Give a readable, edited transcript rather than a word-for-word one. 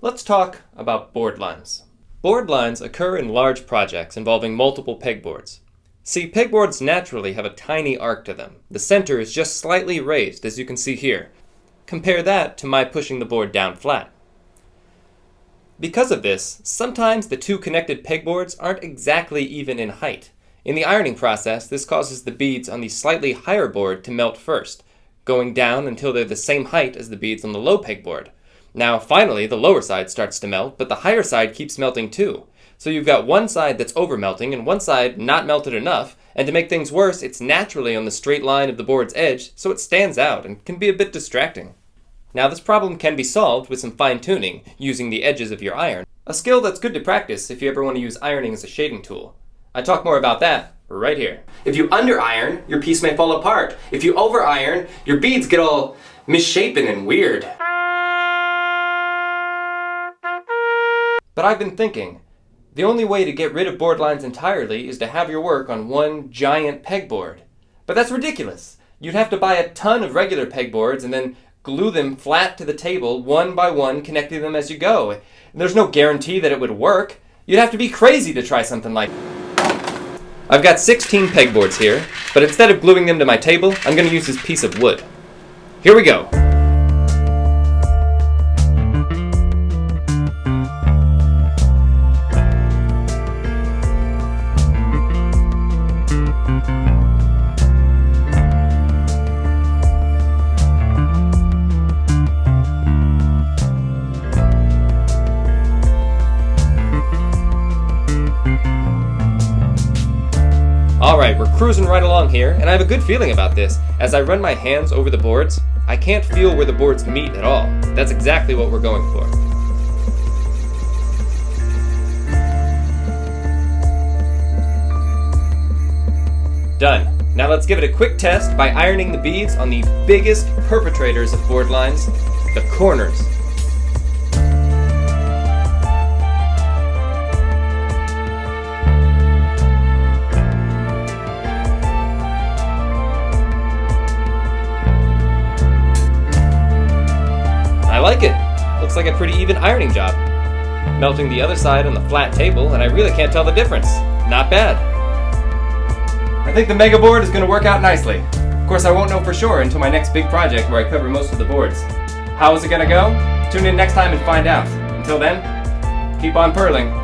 Let's talk about board lines. Board lines occur in large projects involving multiple pegboards. See, pegboards naturally have a tiny arc to them. The center is just slightly raised, as you can see here. Compare that to my pushing the board down flat. Because of this, sometimes the two connected pegboards aren't exactly even in height. In the ironing process, this causes the beads on the slightly higher board to melt first, going down until they're the same height as the beads on the low pegboard. Now, finally, the lower side starts to melt, but the higher side keeps melting too. So you've got one side that's over melting and one side not melted enough, and to make things worse, it's naturally on the straight line of the board's edge, so it stands out and can be a bit distracting. Now, this problem can be solved with some fine-tuning, using the edges of your iron, a skill that's good to practice if you ever want to use ironing as a shading tool. I talk more about that right here. If you under-iron, your piece may fall apart. If you over-iron, your beads get all misshapen and weird. But I've been thinking, the only way to get rid of board lines entirely is to have your work on one giant pegboard. But that's ridiculous. You'd have to buy a ton of regular pegboards and then glue them flat to the table one by one, connecting them as you go. There's no guarantee that it would work. You'd have to be crazy to try something like that. I've got 16 pegboards here, but instead of gluing them to my table, I'm going to use this piece of wood. Here we go. Alright, we're cruising right along here, and I have a good feeling about this. As I run my hands over the boards, I can't feel where the boards meet at all. That's exactly what we're going for. Done. Now let's give it a quick test by ironing the beads on the biggest perpetrators of board lines, the corners. I like it. Looks like a pretty even ironing job. Melting the other side on the flat table, and I really can't tell the difference. Not bad. I think the MegaBoard is going to work out nicely. Of course, I won't know for sure until my next big project where I cover most of the boards. How is it going to go? Tune in next time and find out. Until then, keep on purling.